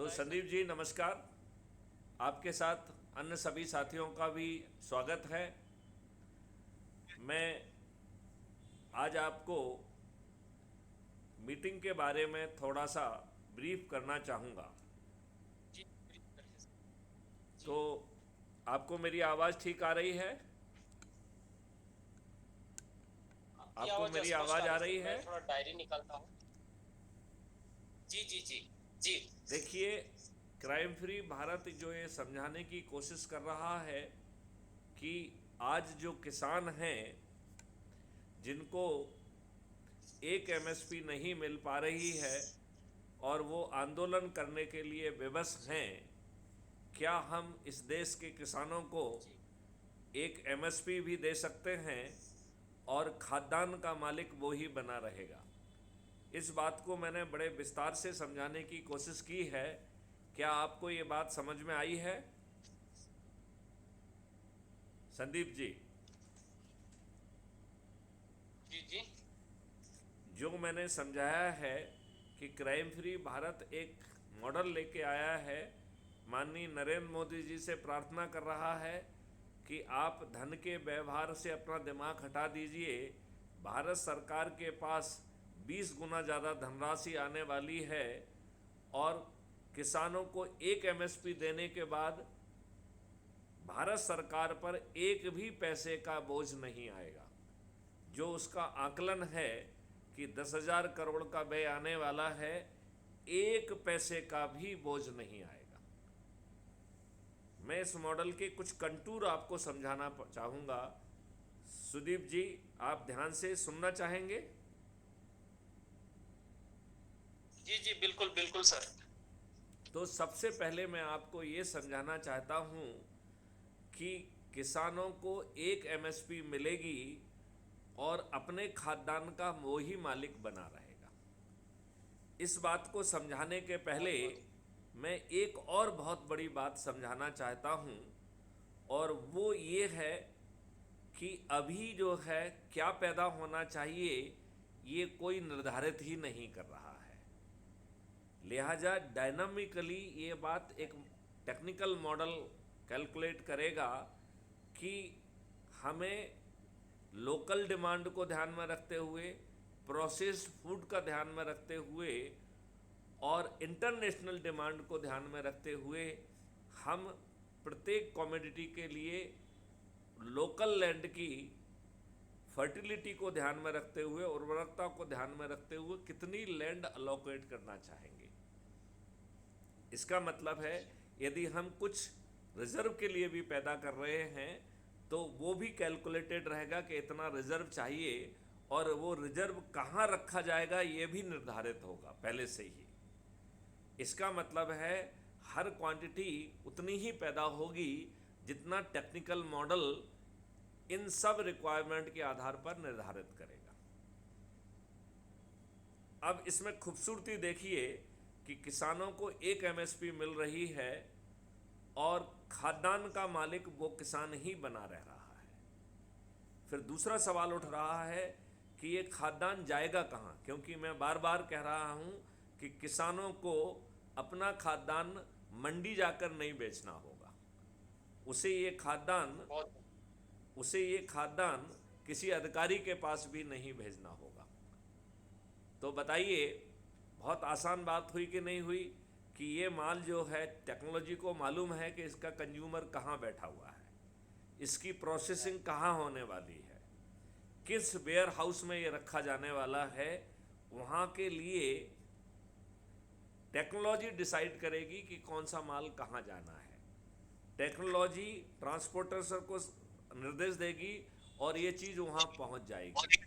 तो संदीप जी नमस्कार। आपके साथ अन्य सभी साथियों का भी स्वागत है। मैं आज आपको मीटिंग के बारे में थोड़ा सा ब्रीफ करना चाहूँगा। जी, ब्रीफ करिए सर। तो जी, आपको मेरी आवाज़ ठीक आ रही है? आपकी आपको आवाज़ मेरी स्पष्ट आ आवाज़ आ रही है रही सर। है? मैं थोड़ा डायरी निकालता हूँ। जी, जी, जी, जी। देखिए, क्राइम फ्री भारत जो ये समझाने की कोशिश कर रहा है कि आज जो किसान हैं जिनको एक एमएसपी नहीं मिल पा रही है और वो आंदोलन करने के लिए विवश हैं, क्या हम इस देश के किसानों को जी, एक एमएसपी भी दे सकते हैं और खाद्यान्न का मालिक वो ही बना रहेगा? इस बात को मैंने बड़े विस्तार से समझाने की कोशिश की है। क्या आपको ये बात समझ में आई है संदीप जी? जी, जी, जो मैंने समझाया है कि क्राइम फ्री भारत एक मॉडल लेके आया है, माननीय नरेंद्र मोदी जी से प्रार्थना कर रहा है कि आप धन के व्यवहार से अपना दिमाग हटा दीजिए। भारत सरकार के पास 20 गुना ज़्यादा धनराशि आने वाली है और किसानों को एक एमएसपी देने के बाद भारत सरकार पर एक भी पैसे का बोझ नहीं आएगा। जो उसका आकलन है कि 10,000 करोड़ का व्यय आने वाला है, एक पैसे का भी बोझ नहीं आएगा। मैं इस मॉडल के कुछ कंटूर आपको समझाना चाहूँगा। सुदीप जी, आप ध्यान से सुनना चाहेंगे? जी, जी, बिल्कुल, बिल्कुल सर। तो सबसे पहले मैं आपको ये समझाना चाहता हूँ कि किसानों को एक एमएसपी मिलेगी और अपने खाद्यान्न का वो ही मालिक बना रहेगा। इस बात को समझाने के पहले बहुत बहुत मैं एक और बहुत बड़ी बात समझाना चाहता हूँ, और वो ये है कि अभी जो है क्या पैदा होना चाहिए ये कोई निर्धारित ही नहीं कर रहा है। लिहाजा डायनामिकली ये बात एक टेक्निकल मॉडल कैलकुलेट करेगा कि हमें लोकल डिमांड को ध्यान में रखते हुए, प्रोसेस्ड फूड का ध्यान में रखते हुए और इंटरनेशनल डिमांड को ध्यान में रखते हुए हम प्रत्येक कॉमोडिटी के लिए लोकल लैंड की फर्टिलिटी को ध्यान में रखते हुए, उर्वरकता को ध्यान में रखते हुए कितनी लैंड अलोकेट करना चाहेंगे। इसका मतलब है यदि हम कुछ रिजर्व के लिए भी पैदा कर रहे हैं तो वो भी कैलकुलेटेड रहेगा कि इतना रिजर्व चाहिए, और वो रिजर्व कहाँ रखा जाएगा ये भी निर्धारित होगा पहले से ही। इसका मतलब है हर क्वांटिटी उतनी ही पैदा होगी जितना टेक्निकल मॉडल इन सब रिक्वायरमेंट के आधार पर निर्धारित करेगा। अब इसमें खूबसूरती देखिए कि किसानों को एक एमएसपी मिल रही है और खाद्यान्न का मालिक वो किसान ही बना रह रहा है। फिर दूसरा सवाल उठ रहा है कि ये खाद्यान्न जाएगा कहाँ, क्योंकि मैं बार बार कह रहा हूँ कि किसानों को अपना खाद्यान्न मंडी जाकर नहीं बेचना होगा। उसे ये खाद्यान्न बहुत उसे ये खाद्यान्न किसी अधिकारी के पास भी नहीं भेजना होगा। तो बताइए, बहुत आसान बात हुई कि नहीं हुई कि ये माल जो है टेक्नोलॉजी को मालूम है कि इसका कंज्यूमर कहाँ बैठा हुआ है, इसकी प्रोसेसिंग कहाँ होने वाली है, किस वेयर हाउस में ये रखा जाने वाला है। वहाँ के लिए टेक्नोलॉजी डिसाइड करेगी कि कौन सा माल कहाँ जाना है। टेक्नोलॉजी ट्रांसपोर्टर्स को निर्देश देगी और ये चीज़ वहाँ पहुँच जाएगी।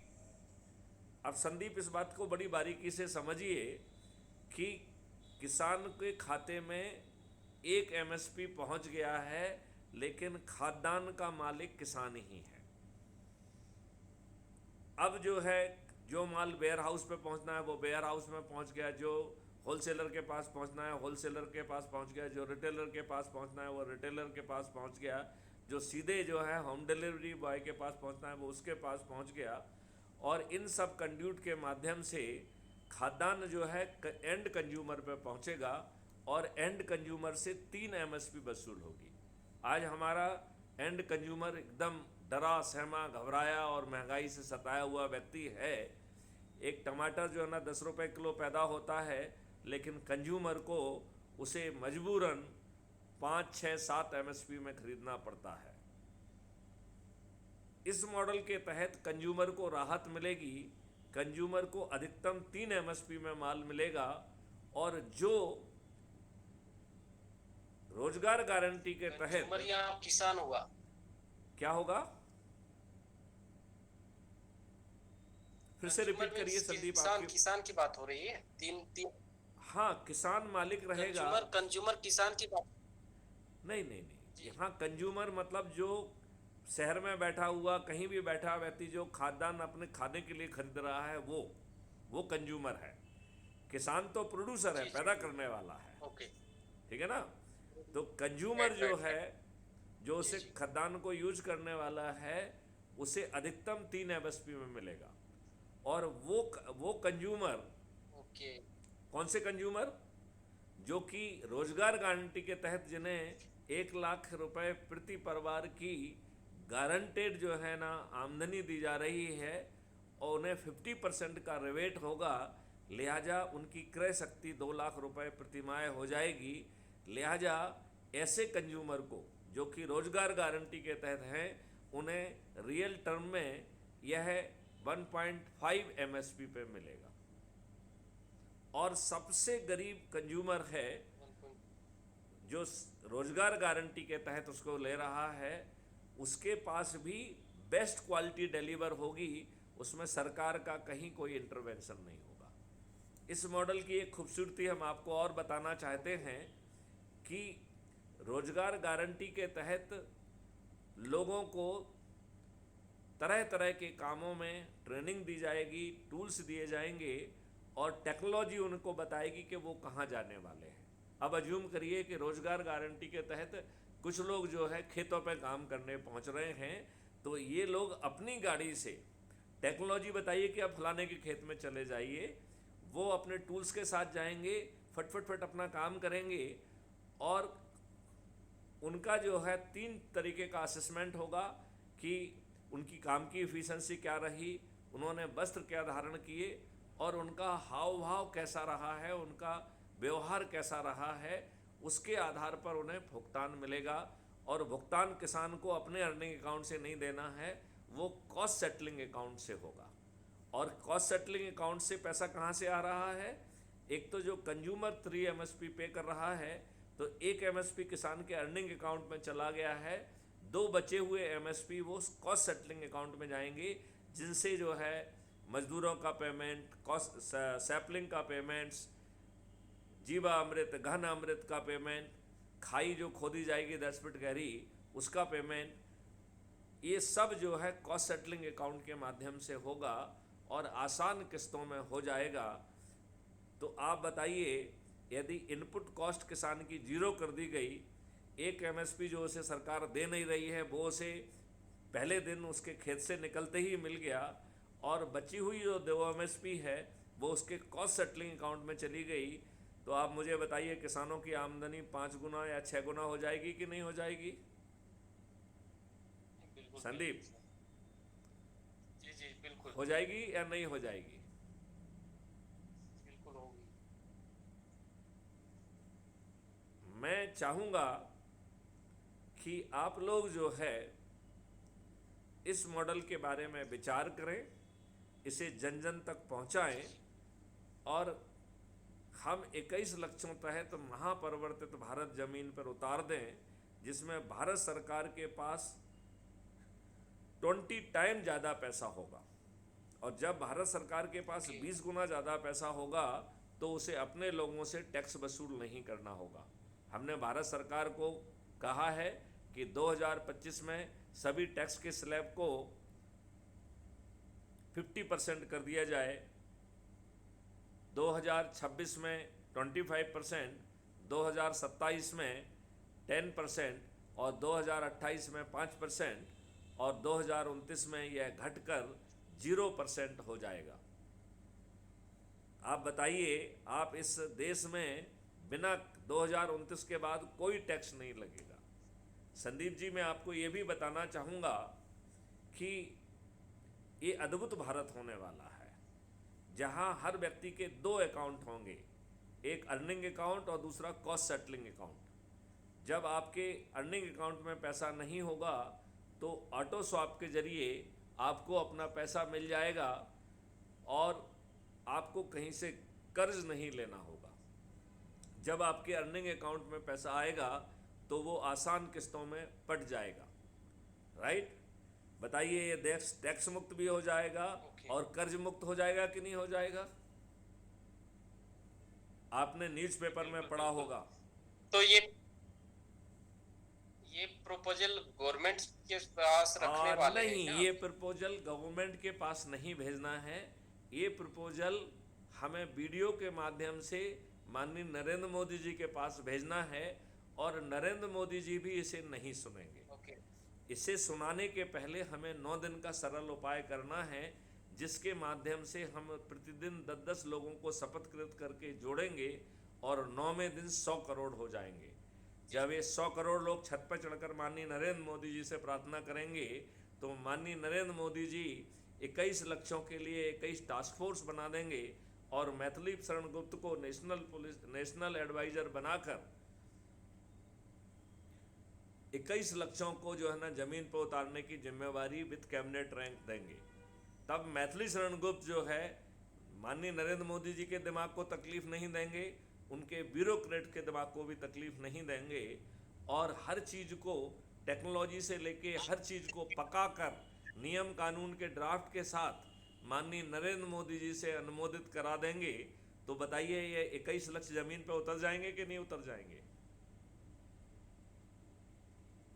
अब संदीप इस बात को बड़ी बारीकी से समझिए कि किसान के खाते में एक एमएसपी पहुंच गया है, लेकिन खाद्यान्न का मालिक किसान ही है। अब जो है, जो माल वेयर हाउस पे पहुंचना है वो वेयर हाउस में पहुंच गया, जो होलसेलर के पास पहुंचना है होलसेलर के पास पहुंच गया, जो रिटेलर के पास पहुंचना है वो रिटेलर के पास पहुंच गया, जो सीधे जो है होम डिलीवरी बॉय के पास पहुंचना है वो उसके पास पहुंच गया। और इन सब कंड्यूट के माध्यम से खाद्यान्न जो है एंड कंज्यूमर पे पहुंचेगा और एंड कंज्यूमर से 3 एमएसपी वसूल होगी। आज हमारा एंड कंज्यूमर एकदम डरा सहमा घबराया और महंगाई से सताया हुआ व्यक्ति है। एक टमाटर जो है ना 10 रुपये किलो पैदा होता है, लेकिन कंज्यूमर को उसे मजबूरन 5, 6, 7 एमएसपी में खरीदना पड़ता है। इस मॉडल के तहत कंज्यूमर को राहत मिलेगी, कंज्यूमर को अधिकतम 3 एमएसपी में माल मिलेगा, और जो रोजगार गारंटी के तहत कंज्यूमर या किसान हुआ, क्या होगा? फिर से कंज्यूमर रिपीट करिए मीन्स संदीप। किसान, आपकी किसान की बात हो रही है। तीन तीन हाँ, किसान मालिक रहेगा। कंज्यूमर किसान की बात। नहीं नहीं नहीं, यहाँ कंज्यूमर मतलब जो शहर में बैठा हुआ, कहीं भी बैठा व्यक्ति जो खाद्यान्न अपने खाने के लिए खरीद रहा है, वो कंज्यूमर है। किसान तो प्रोड्यूसर है, जी, पैदा करने वाला है। ओके, ठीक है ना? तो कंज्यूमर जो राइट, है, जो उसे जी। खाद्यान्न को यूज करने वाला है, उसे अधिकतम 3 एमएसपी में मिलेगा। और वो कंज्यूमर, ओके, कौन से कंज्यूमर? जो कि रोजगार गारंटी के तहत जिन्हें 1 लाख रुपए प्रति परिवार की गारंटेड जो है ना आमदनी दी जा रही है, और उन्हें 50% का रिबेट होगा, लिहाजा उनकी क्रय शक्ति 2 लाख रुपए प्रति माह हो जाएगी। लिहाजा ऐसे कंज्यूमर को जो कि रोजगार गारंटी के तहत हैं, उन्हें रियल टर्म में यह 1.5 एमएसपी पे मिलेगा। और सबसे गरीब कंज्यूमर है जो रोजगार गारंटी के तहत उसको ले रहा है, उसके पास भी बेस्ट क्वालिटी डिलीवर होगी, उसमें सरकार का कहीं कोई इंटरवेंशन नहीं होगा। इस मॉडल की एक खूबसूरती हम आपको और बताना चाहते हैं कि रोजगार गारंटी के तहत लोगों को तरह तरह के कामों में ट्रेनिंग दी जाएगी, टूल्स दिए जाएंगे, और टेक्नोलॉजी उनको बताएगी कि वो कहाँ जाने वाले हैं। अब अज्यूम करिए कि रोजगार गारंटी के तहत कुछ लोग जो है खेतों पे काम करने पहुंच रहे हैं, तो ये लोग अपनी गाड़ी से टेक्नोलॉजी बताइए कि आप फलाने के खेत में चले जाइए, वो अपने टूल्स के साथ जाएंगे, फट फट फट अपना काम करेंगे, और उनका जो है 3 तरीके का असेसमेंट होगा कि उनकी काम की एफिशिएंसी क्या रही, उन्होंने वस्त्र क्या धारण किए, और उनका हाव भाव कैसा रहा है, उनका व्यवहार कैसा रहा है, उसके आधार पर उन्हें भुगतान मिलेगा। और भुगतान किसान को अपने अर्निंग अकाउंट से नहीं देना है, वो कॉस्ट सेटलिंग अकाउंट से होगा। और कॉस्ट सेटलिंग अकाउंट से पैसा कहाँ से आ रहा है? एक तो जो कंज्यूमर 3 एमएसपी पे कर रहा है, तो 1 एमएसपी किसान के अर्निंग अकाउंट में चला गया है, 2 बचे हुए एमएसपी वो कॉस्ट सेटलिंग अकाउंट में जाएंगे, जिनसे जो है मजदूरों का पेमेंट, कॉस्ट सैपलिंग का पेमेंट्स, जीवा अमृत, घन अमृत का पेमेंट, खाई जो खोदी जाएगी 10 फीट गहरी उसका पेमेंट, ये सब जो है कॉस्ट सेटलिंग अकाउंट के माध्यम से होगा और आसान किस्तों में हो जाएगा। तो आप बताइए, यदि इनपुट कॉस्ट किसान की 0 कर दी गई, 1 एमएसपी जो उसे सरकार दे नहीं रही है वो उसे पहले दिन उसके खेत से निकलते ही मिल गया, और बची हुई जो 2 एमएसपी है वो उसके कॉस्ट सेटलिंग अकाउंट में चली गई, तो आप मुझे बताइए किसानों की आमदनी 5 गुना या 6 गुना हो जाएगी कि नहीं हो जाएगी? बिल्कुल, संदीप, जी जी, बिल्कुल हो जाएगी या नहीं हो जाएगी? बिल्कुल होगी। मैं चाहूँगा कि आप लोग जो है इस मॉडल के बारे में विचार करें, इसे जन जन तक पहुँचाएं, और हम 21 लक्ष्यों तहत महापरिवर्तित भारत जमीन पर उतार दें, जिसमें भारत सरकार के पास 20 टाइम ज़्यादा पैसा होगा। और जब भारत सरकार के पास 20 गुना ज़्यादा पैसा होगा, तो उसे अपने लोगों से टैक्स वसूल नहीं करना होगा। हमने भारत सरकार को कहा है कि 2025 में सभी टैक्स के स्लैब को 50% कर दिया जाए, 2026 में 25%, 2027 में 10%, और 2028 में 5%, और 2029 में यह घटकर 0% हो जाएगा। आप बताइए, आप इस देश में बिना 2029 के बाद कोई टैक्स नहीं लगेगा। संदीप जी, मैं आपको ये भी बताना चाहूँगा कि ये अद्भुत भारत होने वाला है, जहाँ हर व्यक्ति के 2 अकाउंट होंगे, एक अर्निंग अकाउंट और दूसरा कॉस्ट सेटलिंग अकाउंट। जब आपके अर्निंग अकाउंट में पैसा नहीं होगा तो ऑटो स्वैप के जरिए आपको अपना पैसा मिल जाएगा और आपको कहीं से कर्ज नहीं लेना होगा। जब आपके अर्निंग अकाउंट में पैसा आएगा तो वो आसान किस्तों में पट जाएगा, राइट? बताइए, ये टैक्स मुक्त भी हो जाएगा और कर्ज मुक्त हो जाएगा कि नहीं हो जाएगा? आपने न्यूज़पेपर में पढ़ा होगा। तो ये प्रपोजल गवर्नमेंट के पास रखने वाले हैं नहीं, क्या? ये प्रपोजल गवर्नमेंट के पास नहीं भेजना है। ये प्रपोजल हमें वीडियो के माध्यम से माननीय नरेंद्र मोदी जी के पास भेजना है और नरेंद्र मोदी जी भी इसे नहीं सुनेंगे। ओके, इसे सुनाने के पहले हमें 9 दिन का सरल उपाय करना है, जिसके माध्यम से हम प्रतिदिन 10-10 लोगों को शपथकृत करके जोड़ेंगे और 9वें दिन 100 करोड़ हो जाएंगे। जब ये 100 करोड़ लोग छत पर चढ़कर माननीय नरेंद्र मोदी जी से प्रार्थना करेंगे तो माननीय नरेंद्र मोदी जी 21 लक्ष्यों के लिए 21 टास्क फोर्स बना देंगे और मैथिली शरण गुप्त को नेशनल एडवाइजर बनाकर 21 लक्ष्यों को जो है ना जमीन पर उतारने की जिम्मेवारी विद कैबिनेट रैंक देंगे। तब मैथिली शरण गुप्त जो है माननीय नरेंद्र मोदी जी के दिमाग को तकलीफ नहीं देंगे, उनके ब्यूरोक्रेट के दिमाग को भी तकलीफ नहीं देंगे और हर चीज़ को टेक्नोलॉजी से लेके हर चीज़ को पकाकर नियम कानून के ड्राफ्ट के साथ माननीय नरेंद्र मोदी जी से अनुमोदित करा देंगे। तो बताइए, ये 21 लक्ष्य जमीन पे उतर जाएंगे कि नहीं उतर जाएंगे?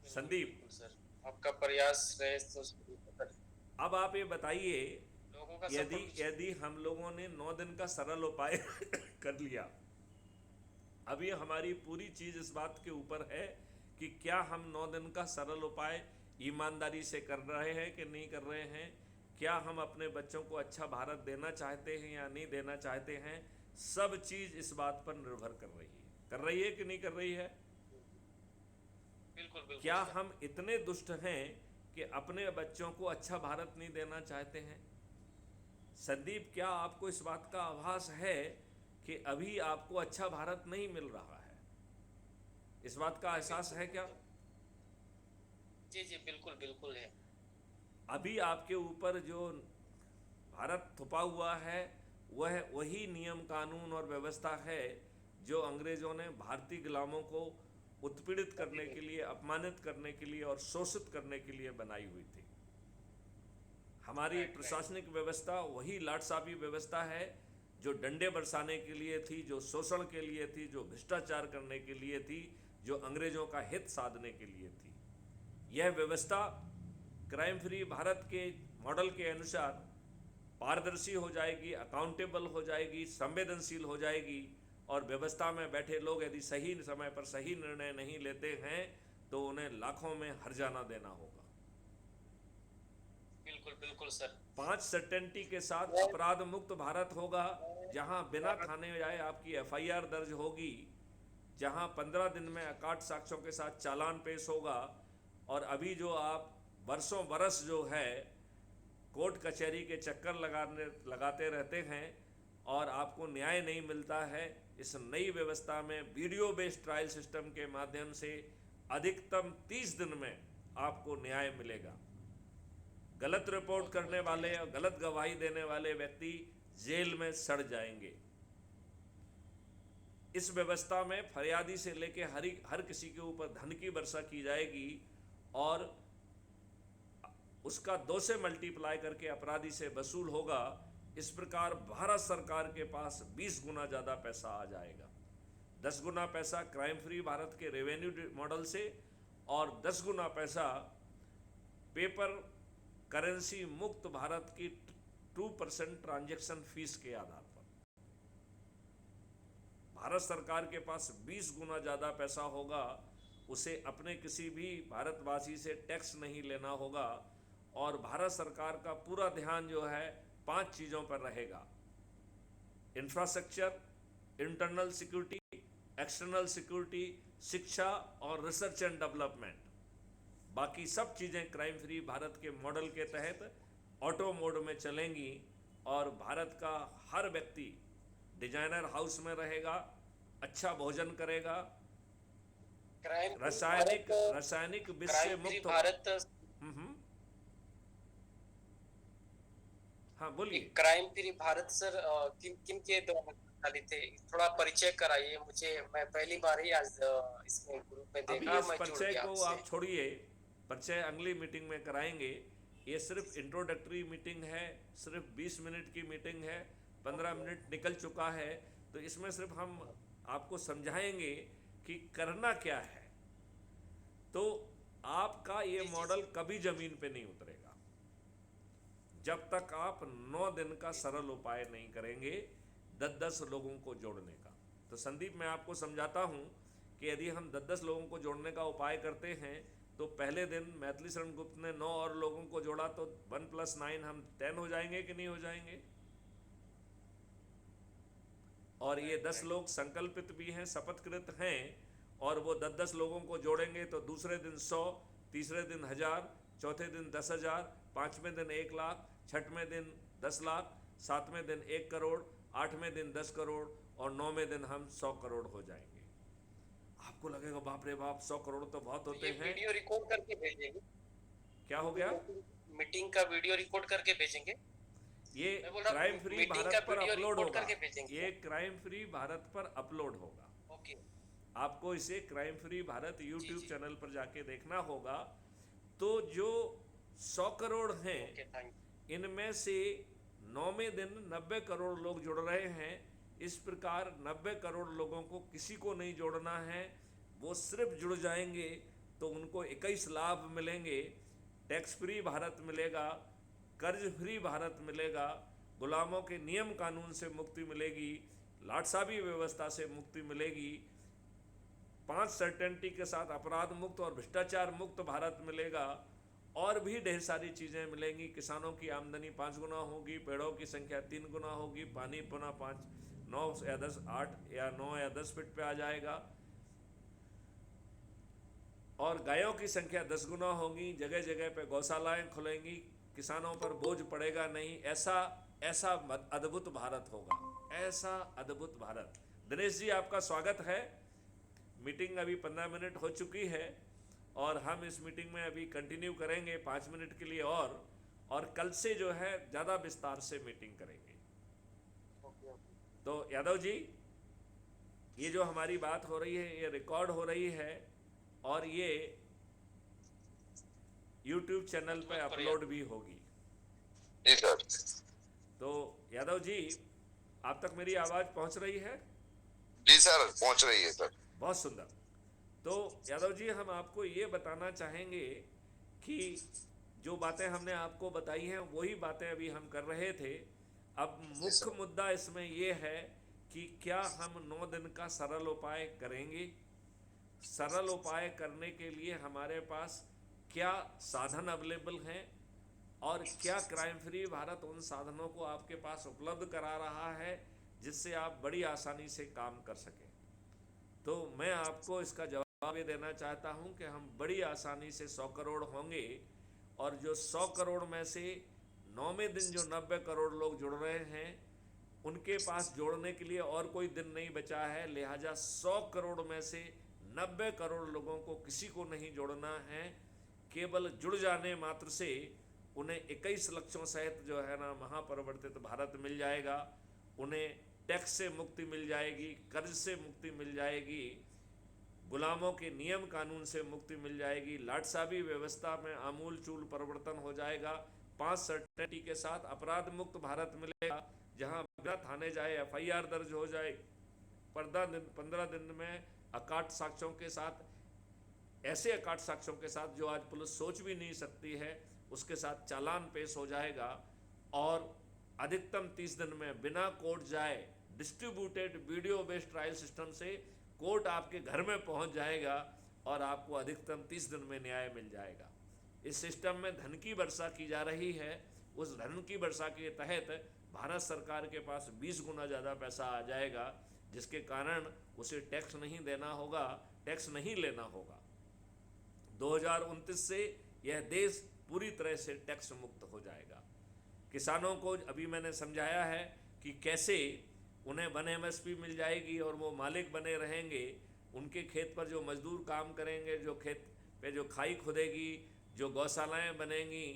संदीप, सर आपका प्रयास रहे तो अब आप ये बताइए, लोगों का यदि हम लोगों ने 9 दिन का सरल उपाय कर लिया, अब ये हमारी पूरी चीज़ इस बात के ऊपर है कि क्या हम 9 दिन का सरल उपाय ईमानदारी से कर रहे हैं कि नहीं कर रहे हैं, क्या हम अपने बच्चों को अच्छा भारत देना चाहते हैं या नहीं देना चाहते हैं। सब चीज़ इस बात पर निर्भर कर रही है कि नहीं कर रही है। बिल्कुल क्या हम इतने दुष्ट हैं कि अपने बच्चों को अच्छा भारत नहीं देना चाहते हैं? संदीप, क्या आपको इस बात का आभास है कि अभी आपको अच्छा भारत नहीं मिल रहा है? इस बात का एहसास है क्या? जी जी, बिल्कुल है। अभी आपके ऊपर जो भारत थुपा हुआ है वह वही नियम कानून और व्यवस्था है जो अंग्रेजों ने भारतीय गुलामों को उत्पीड़ित करने के लिए, अपमानित करने के लिए और शोषित करने के लिए बनाई हुई थी। हमारी प्रशासनिक व्यवस्था वही लाटसाबी व्यवस्था है जो डंडे बरसाने के लिए थी, जो शोषण के लिए थी, जो भ्रष्टाचार करने के लिए थी, जो अंग्रेजों का हित साधने के लिए थी। यह व्यवस्था क्राइम फ्री भारत के मॉडल के अनुसार पारदर्शी हो जाएगी, अकाउंटेबल हो जाएगी, संवेदनशील हो जाएगी और व्यवस्था में बैठे लोग यदि सही समय पर सही निर्णय नहीं लेते हैं तो उन्हें लाखों में हर्जाना देना होगा। बिल्कुल सर। 5 सर्टेनिटी के साथ अपराध मुक्त भारत होगा, जहां बिना थाने जाए आपकी FIR दर्ज होगी, जहां 15 दिन में अकाट साक्ष्यों के साथ चालान पेश होगा। और अभी जो आप बरसों बरस जो है कोर्ट कचहरी के चक्कर लगाते रहते हैं और आपको न्याय नहीं मिलता है, इस नई व्यवस्था में वीडियो बेस्ड ट्रायल सिस्टम के माध्यम से अधिकतम 30 दिन में आपको न्याय मिलेगा। गलत रिपोर्ट करने वाले और गलत गवाही देने वाले व्यक्ति जेल में सड़ जाएंगे। इस व्यवस्था में फरियादी से लेके हर किसी के ऊपर धन की वर्षा की जाएगी और उसका 2 से मल्टीप्लाई करके अपराधी से वसूल होगा। इस प्रकार भारत सरकार के पास 20 गुना ज़्यादा पैसा आ जाएगा। 10 गुना पैसा क्राइम फ्री भारत के रेवेन्यू मॉडल से और 10 गुना पैसा पेपर करेंसी मुक्त भारत की 2% ट्रांजैक्शन फीस के आधार पर भारत सरकार के पास 20 गुना ज़्यादा पैसा होगा। उसे अपने किसी भी भारतवासी से टैक्स नहीं लेना होगा और भारत सरकार का पूरा ध्यान जो है 5 चीज़ों पर रहेगा: infrastructure, internal security, external security, शिक्षा और रिसर्च एंड डेवलपमेंट, बाकी सब चीज़ें क्राइम फ्री भारत के मॉडल के तहत ऑटो मोड में चलेंगी और भारत का हर व्यक्ति डिजाइनर हाउस में रहेगा, अच्छा भोजन करेगा, क्राइम फ्री रासायनिक भारत, रासायनिक विष से क्राइम फ्री मुक्त। भारत, हम्म। हाँ बोलिए। क्राइम फ्री भारत सर किन किन के द्वारा संचालित है, थोड़ा परिचय कराइए मुझे। मैं पहली बार ही आज इसमें ग्रुप में अभी देखा, इस मैं जुड़ परिचय गया को आपसे। आप छोड़िए, परिचय अगली मीटिंग में कराएंगे। ये सिर्फ इंट्रोडक्टरी मीटिंग है, सिर्फ 20 मिनट की मीटिंग है, 15 मिनट निकल चुका है, तो इसमें सिर्फ हम आपको समझाएंगे कि करना क्या है। तो आपका ये जी, जी, मॉडल जी। कभी जमीन पे नहीं उतरेगा जब तक आप 9 दिन का सरल उपाय नहीं करेंगे 10-10 लोगों को जोड़ने का। तो संदीप, मैं आपको समझाता हूं कि यदि हम 10-10 लोगों को जोड़ने का उपाय करते हैं तो पहले दिन मैथिली शरण गुप्त ने 9 और लोगों को जोड़ा तो 1 + 9 हम 10 हो जाएंगे कि नहीं हो जाएंगे? और ये 10 लोग संकल्पित भी हैं, शपथकृत हैं, और वो 10-10 लोगों को जोड़ेंगे तो दूसरे दिन 100, तीसरे दिन 1000, चौथे दिन 10,000, पाँचवें दिन 1 लाख, छठवें दिन 10 लाख, सातवें दिन 1 करोड़, आठवें दिन 10 करोड़ और 9वें दिन हम 100 करोड़ हो जाएंगे। आपको लगेगा बाप रे बाप, 100 करोड़ तो बहुत होते ये हैं। वीडियो रिकॉर्ड करके भेजेंगे? क्या हो गया? मीटिंग का वीडियो रिकॉर्ड करके भेजेंगे? ये मैं बोल रहा क्राइम फ्री मीटिंग का भारत पर वीडियो अपलोड रिकॉर्ड होगा। करके भेजेंगे ये क्या? क्राइम फ्री भारत पर अपलोड होगा। ओके। आपको इसे क्राइम फ्री भारत जी, यूट्यूब जी। चैनल पर जाके देखना होगा। तो जो 100 करोड़ हैं, ओके, थैंक इनमें से 9वें दिन 90 करोड़ लोग जुड़ रहे हैं। इस प्रकार 90 करोड़ लोगों को किसी को नहीं जोड़ना है, वो सिर्फ जुड़ जाएंगे तो उनको 21 लाभ मिलेंगे। टैक्स फ्री भारत मिलेगा, कर्ज फ्री भारत मिलेगा, गुलामों के नियम कानून से मुक्ति मिलेगी, लाटसाबी व्यवस्था से मुक्ति मिलेगी, 5 सर्टेनिटी के साथ अपराध मुक्त और भ्रष्टाचार मुक्त भारत मिलेगा, और भी ढेर सारी चीज़ें मिलेंगी। किसानों की आमदनी 5 गुना होगी, पेड़ों की संख्या 3 गुना होगी, पानी पुनः 5, 9 या 10, 8 या 9 या 10 फीट पे आ जाएगा, और गायों की संख्या 10 गुना होगी, जगह जगह पे गौशालाएं खुलेंगी, किसानों पर बोझ पड़ेगा नहीं। ऐसा ऐसा अद्भुत भारत होगा, ऐसा अद्भुत भारत। दिनेश जी, आपका स्वागत है। मीटिंग अभी 15 मिनट हो चुकी है और हम इस मीटिंग में अभी कंटिन्यू करेंगे 5 मिनट के लिए, और कल से जो है ज़्यादा विस्तार से मीटिंग करेंगे। ओके। तो यादव जी, ये जो हमारी बात हो रही है ये रिकॉर्ड हो रही है और ये YouTube चैनल पे अपलोड भी होगी। जी सर। तो यादव जी, आप तक मेरी आवाज़ पहुंच रही है? जी सर, पहुंच रही है सर। बहुत सुंदर। तो यादव जी, हम आपको ये बताना चाहेंगे कि जो बातें हमने आपको बताई हैं वही बातें अभी हम कर रहे थे। अब जी सर। मुख्य मुद्दा इसमें ये है कि क्या हम 9 दिन का सरल उपाय करेंगे। सरल उपाय करने के लिए हमारे पास क्या साधन अवेलेबल हैं और क्या क्राइम फ्री भारत उन साधनों को आपके पास उपलब्ध करा रहा है जिससे आप बड़ी आसानी से काम कर सकें। तो मैं आपको इसका जवाब ये देना चाहता हूं कि हम बड़ी आसानी से 100 करोड़ होंगे, और जो 100 करोड़ में से 9वें दिन जो 90 करोड़ लोग जुड़ रहे हैं उनके पास जोड़ने के लिए और कोई दिन नहीं बचा है। लिहाजा 100 करोड़ में से 90 करोड़ लोगों को किसी को नहीं जोड़ना है। केवल जुड़ जाने मात्र से उन्हें 21 लक्षों सहित जो है ना महापरिवर्तित भारत मिल जाएगा। उन्हें टैक्स से मुक्ति मिल जाएगी, कर्ज से मुक्ति मिल जाएगी, गुलामों के नियम कानून से मुक्ति मिल जाएगी, लाटसाबी व्यवस्था में आमूल चूल परिवर्तन हो जाएगा, 5 सर्टेनिटी के साथ अपराध मुक्त भारत मिलेगा, जहां बिना थाने जाए FIR दर्ज हो जाए, 15 दिन में अकाट साक्ष्यों के साथ, ऐसे अकाट साक्ष्यों के साथ जो आज पुलिस सोच भी नहीं सकती है, उसके साथ चालान पेश हो जाएगा, और अधिकतम 30 दिन में बिना कोर्ट जाए distributed video based trial system से कोर्ट आपके घर में पहुंच जाएगा और आपको अधिकतम 30 दिन में न्याय मिल जाएगा। इस सिस्टम में धन की वर्षा की जा रही है। उस धन की वर्षा के तहत भारत सरकार के पास 20 गुना ज़्यादा पैसा आ जाएगा। जिसके कारण उसे टैक्स नहीं देना होगा, टैक्स नहीं लेना होगा। 2029 से यह देश पूरी तरह से टैक्स मुक्त हो जाएगा। किसानों को अभी मैंने समझाया है कि कैसे उन्हें 1 MSP मिल जाएगी और वो मालिक बने रहेंगे। उनके खेत पर जो मजदूर काम करेंगे, जो खेत पे जो खाई खुदेगी, जो गौशालाएं बनेंगी,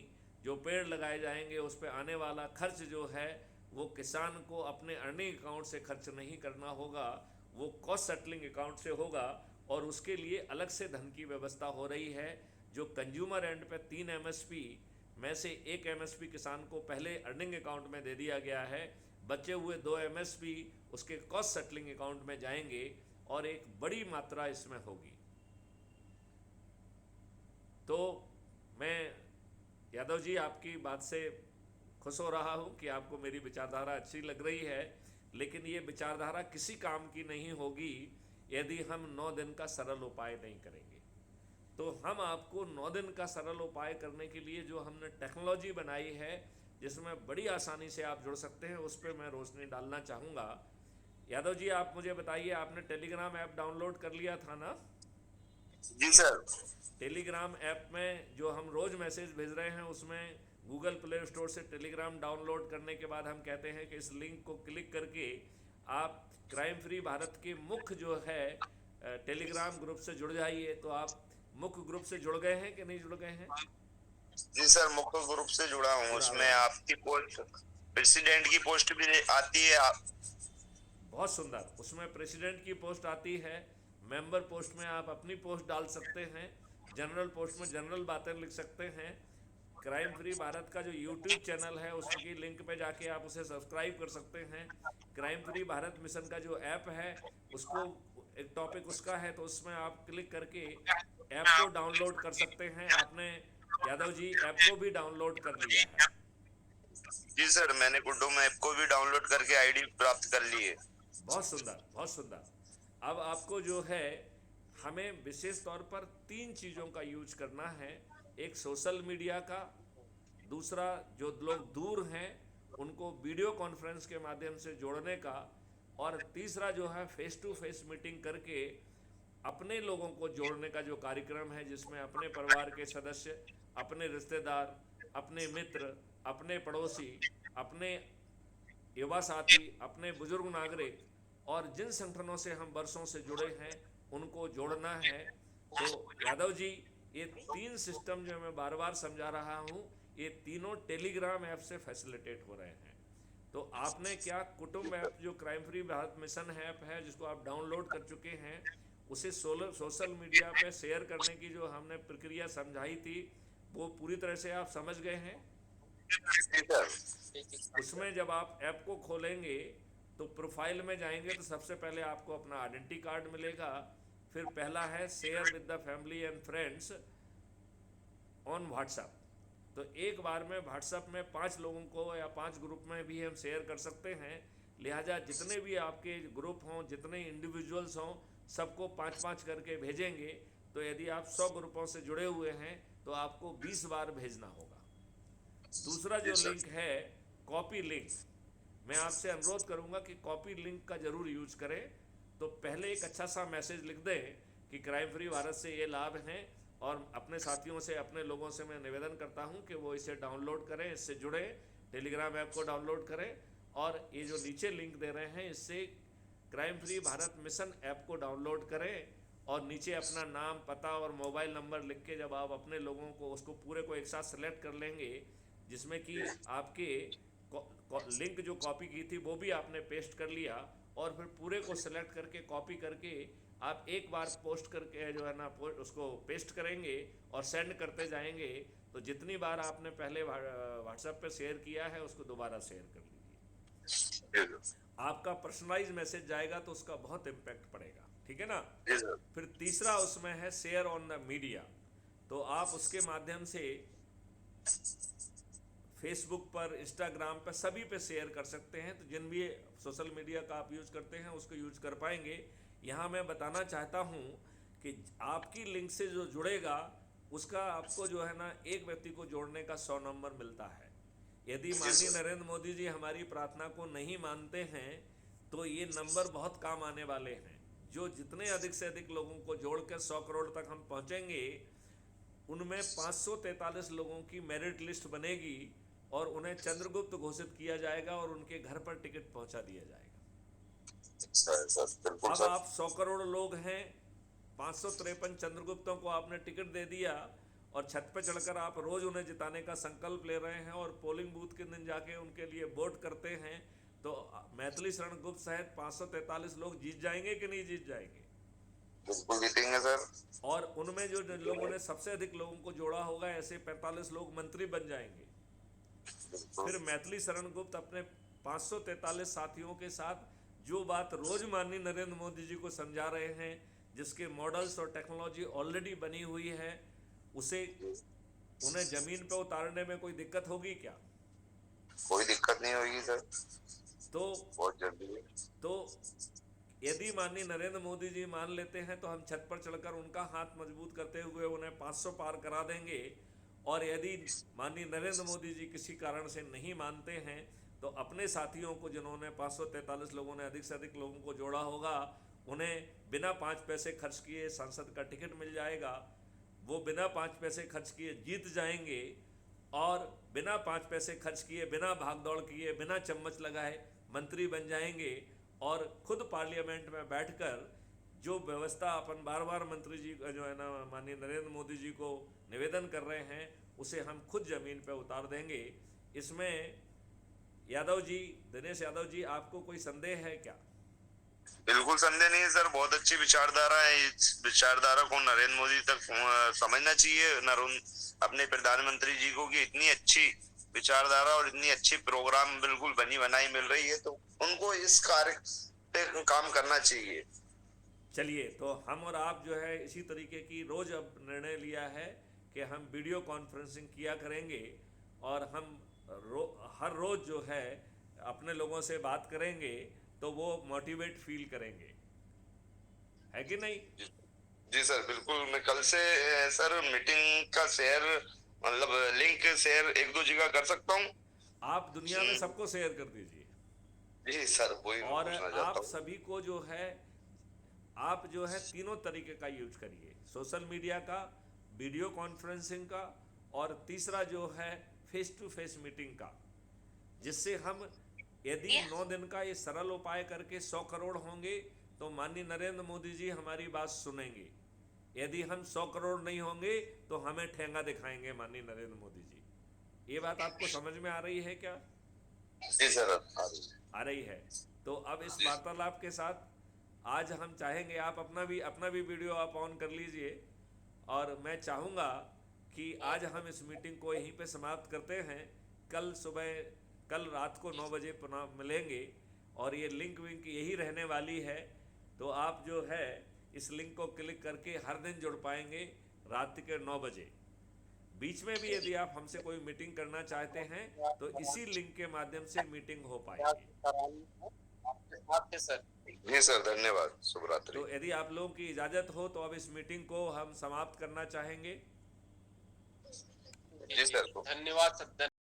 जो पेड़ लगाए जाएंगे, उस पर आने वाला खर्च जो है वो किसान को अपने अर्निंग अकाउंट से खर्च नहीं करना होगा, वो कॉस्ट सेटलिंग अकाउंट से होगा। और उसके लिए अलग से धन की व्यवस्था हो रही है। जो कंज्यूमर एंड पे 3 MSP में से 1 MSP किसान को पहले अर्निंग अकाउंट में दे दिया गया है, बचे हुए 2 MSP उसके कॉस्ट सेटलिंग अकाउंट में जाएंगे और एक बड़ी मात्रा इसमें होगी। तो मैं यादव जी आपकी बात से खुश हो रहा हूँ कि आपको मेरी विचारधारा अच्छी लग रही है, लेकिन ये विचारधारा किसी काम की नहीं होगी यदि हम 9 दिन का सरल उपाय नहीं करेंगे। तो हम आपको 9 दिन का सरल उपाय करने के लिए जो हमने टेक्नोलॉजी बनाई है, जिसमें बड़ी आसानी से आप जुड़ सकते हैं, उस पर मैं रोशनी डालना चाहूँगा। यादव जी आप मुझे बताइए, आपने टेलीग्राम ऐप डाउनलोड कर लिया था ना? जी सर। टेलीग्राम ऐप में जो हम रोज़ मैसेज भेज रहे हैं, उसमें गूगल प्ले स्टोर से टेलीग्राम डाउनलोड करने के बाद हम कहते हैं कि इस लिंक को क्लिक करके आप क्राइम फ्री भारत के मुख्य जो है टेलीग्राम ग्रुप से जुड़ जाइए। तो आप मुख्य ग्रुप से जुड़ गए हैं कि नहीं जुड़ गए हैं? जी सर, मुख्य ग्रुप से जुड़ा हूँ। उसमें आपकी पोस्ट, प्रेसिडेंट की पोस्ट भी आती है। बहुत सुंदर, उसमें प्रेसिडेंट की पोस्ट आती है। मेंबर पोस्ट में आप अपनी पोस्ट डाल सकते हैं। जनरल पोस्ट में जनरल बातें लिख सकते हैं। क्राइम फ्री भारत का जो यूट्यूब चैनल है उसकी लिंक पे जाके आप उसे सब्सक्राइब कर सकते हैं। क्राइम फ्री भारत मिशन का जो ऐप है उसको, एक टॉपिक उसका है, तो उसमें आप क्लिक करके ऐप को डाउनलोड कर सकते हैं। आपने यादव जी ऐप को भी डाउनलोड कर लिया है? जी सर, मैंने गुड्डो मैप को भी डाउनलोड करके आईडी प्राप्त कर ली है। बहुत सुंदर, बहुत सुंदर। अब आपको जो है हमें विशेष तौर पर 3 चीज़ों का यूज करना है। एक सोशल मीडिया का, दूसरा जो लोग दूर हैं उनको वीडियो कॉन्फ्रेंस के माध्यम से जोड़ने का, और तीसरा जो है फेस टू फेस मीटिंग करके अपने लोगों को जोड़ने का जो कार्यक्रम है, जिसमें अपने परिवार के सदस्य, अपने रिश्तेदार, अपने मित्र, अपने पड़ोसी, अपने युवा साथी, अपने बुजुर्ग नागरिक और जिन संगठनों से हम वर्षों से जुड़े हैं उनको जोड़ना है। तो यादव जी ये 3 सिस्टम जो मैं बार बार समझा रहा हूँ, ये तीनों टेलीग्राम ऐप से फैसिलिटेट हो रहे हैं। तो आपने क्या कुटुंब ऐप जो crime free Bharat mission app है, जिसको आप डाउनलोड कर चुके हैं, उसे सोशल मीडिया पे शेयर करने की जो हमने प्रक्रिया समझाई थी वो पूरी तरह से आप समझ गए हैं? उसमें जब आप ऐप को खोलेंगे तो प्रोफाइल में जाएंगे तो सबसे पहले आपको अपना आइडेंटिटी कार्ड मिलेगा। फिर पहला है share with the family and friends on WhatsApp. तो एक बार में व्हाट्सएप में 5 लोगों को या 5 ग्रुप में भी हम शेयर कर सकते हैं। लिहाजा जितने भी आपके ग्रुप हों, जितने इंडिविजुअल्स हों, सबको 5-5 करके भेजेंगे। तो यदि आप 100 ग्रुपों से जुड़े हुए हैं तो आपको 20 बार भेजना होगा। दूसरा जो लिंक है कॉपी लिंक, मैं आपसे अनुरोध करूंगा कि कॉपी लिंक का जरूर यूज करें। तो पहले एक अच्छा सा मैसेज लिख दें कि क्राइम फ्री भारत से ये लाभ हैं, और अपने साथियों से, अपने लोगों से मैं निवेदन करता हूं कि वो इसे डाउनलोड करें, इससे जुड़े, टेलीग्राम ऐप को डाउनलोड करें, और ये जो नीचे लिंक दे रहे हैं इससे crime free Bharat mission app को डाउनलोड करें, और नीचे अपना नाम, पता और मोबाइल नंबर लिख के जब आप अपने लोगों को, उसको पूरे को एक साथ सेलेक्ट कर लेंगे, जिसमें कि आपके लिंक जो कॉपी की थी वो भी आपने पेस्ट कर लिया, और फिर पूरे को सेलेक्ट करके कॉपी करके आप एक बार पोस्ट करके जो है ना उसको पेस्ट करेंगे और सेंड करते जाएंगे। तो जितनी बार आपने पहले व्हाट्सएप पे शेयर किया है उसको दोबारा शेयर कर लीजिए। आपका पर्सनलाइज मैसेज जाएगा तो उसका बहुत इम्पैक्ट पड़ेगा, ठीक है ना? फिर तीसरा उसमें है शेयर ऑन द मीडिया। तो आप उसके माध्यम से फेसबुक पर, इंस्टाग्राम पर, सभी पे शेयर कर सकते हैं। तो जिन भी सोशल मीडिया का आप यूज करते हैं उसको यूज कर पाएंगे। यहाँ मैं बताना चाहता हूँ कि आपकी लिंक से जो जुड़ेगा उसका आपको जो है ना एक व्यक्ति को जोड़ने का 100 नंबर मिलता है। यदि माननीय नरेंद्र मोदी जी हमारी प्रार्थना को नहीं मानते हैं तो ये नंबर बहुत काम आने वाले हैं। जो जितने अधिक से अधिक लोगों को जोड़कर 100 करोड़ तक हम पहुंचेंगे, उनमें 543 लोगों की मेरिट लिस्ट बनेगी और उन्हें चंद्रगुप्त घोषित किया जाएगा और उनके घर पर टिकट पहुंचा दिया जाएगा। सर बिल्कुल अब सर। आप 100 करोड़ लोग हैं, 553 चंद्रगुप्तों को आपने टिकट दे दिया और छत पे चढ़कर आप रोज उन्हें जिताने का संकल्प ले रहे हैं और पोलिंग बूथ के दिन जाके उनके लिए वोट करते हैं, तो मैथिली शरण गुप्त सहित 543 लोग जीत जाएंगे कि नहीं जीत जाएंगे? बिल्कुल जीतेंगे सर। और उनमें जो लोगों ने सबसे अधिक लोगों को जोड़ा होगा, ऐसे 45 लोग मंत्री बन जाएंगे। फिर मैथिली शरण गुप्त अपने 543 साथियों के साथ जो बात रोज माननीय नरेंद्र मोदी जी को समझा रहे हैं, जिसके मॉडल्स और टेक्नोलॉजी ऑलरेडी बनी हुई है, उसे उन्हें जमीन पर उतारने में कोई दिक्कत होगी क्या? कोई दिक्कत नहीं होगी सर। तो बहुत जल्दी है। तो यदि माननीय नरेंद्र मोदी जी मान लेते हैं तो हम छत पर चढ़कर उनका हाथ मजबूत करते हुए उन्हें 500 पार करा देंगे। और यदि माननीय नरेंद्र मोदी जी किसी कारण से नहीं मानते हैं तो अपने साथियों को, जिन्होंने 543 लोगों ने अधिक से अधिक लोगों को जोड़ा होगा, उन्हें बिना 5 पैसे खर्च किए सांसद का टिकट मिल जाएगा। वो बिना 5 पैसे खर्च किए जीत जाएंगे और बिना 5 पैसे खर्च किए, बिना भागदौड़ किए, बिना चम्मच लगाए मंत्री बन जाएंगे और खुद पार्लियामेंट में बैठकर जो व्यवस्था अपन बार बार मंत्री जी जो है ना माननीय नरेंद्र मोदी जी को निवेदन कर रहे हैं, उसे हम खुद जमीन पर उतार देंगे। इसमें यादव जी, दिनेश यादव जी, आपको कोई संदेह है क्या? बिल्कुल संदेह नहीं है सर। बहुत अच्छी विचारधारा है। इस विचारधारा को नरेंद्र मोदी तक समझना चाहिए, अपने प्रधानमंत्री जी को, कि इतनी अच्छी विचारधारा और इतनी अच्छी प्रोग्राम बिल्कुल बनी बनाई मिल रही है, तो उनको इस कार्य पे काम करना चाहिए। चलिए, तो हम और आप जो है इसी तरीके की रोज अब निर्णय लिया है कि हम वीडियो कॉन्फ्रेंसिंग किया करेंगे और हम हर रोज जो है अपने लोगों से बात करेंगे, तो वो मोटिवेट फील करेंगे, है कि नहीं? जी सर बिल्कुल। मैं कल से सर मीटिंग का शेयर, मतलब लिंक शेयर 1-2 जगह कर सकता हूँ। आप दुनिया में सबको शेयर कर दीजिए। जी सर, वही मैं और पूछना चाहता आप हूँ। सभी को जो है, आप जो है तीनों तरीके का यूज करिए, सोशल मीडिया का, वीडियो कॉन्फ्रेंसिंग का, और तीसरा जो है फेस टू फेस मीटिंग का, जिससे हम यदि 9 दिन का ये सरल उपाय करके 100 करोड़ होंगे तो माननीय नरेंद्र मोदी जी हमारी बात सुनेंगे। यदि हम 100 करोड़ नहीं होंगे तो हमें ठेंगा दिखाएंगे माननीय नरेंद्र मोदी जी। ये बात आपको समझ में आ रही है क्या? जी सर, आ रही है। तो अब इस वार्तालाप के साथ आज हम चाहेंगे, आप अपना भी वीडियो आप ऑन कर लीजिए, और मैं चाहूँगा कि आज हम इस मीटिंग को यहीं पे समाप्त करते हैं। कल रात को 9 बजे पुनः मिलेंगे और ये लिंक विंक यही रहने वाली है, तो आप जो है इस लिंक को क्लिक करके हर दिन जुड़ पाएंगे रात के 9 बजे। बीच में भी यदि आप हमसे कोई मीटिंग करना चाहते हैं तो इसी लिंक के माध्यम से मीटिंग हो पाएगी। जी सर, धन्यवाद। शुभ रात्रि। तो यदि आप लोगों की इजाज़त हो तो अब इस मीटिंग को हम समाप्त करना चाहेंगे। जी सर, धन्यवाद सर।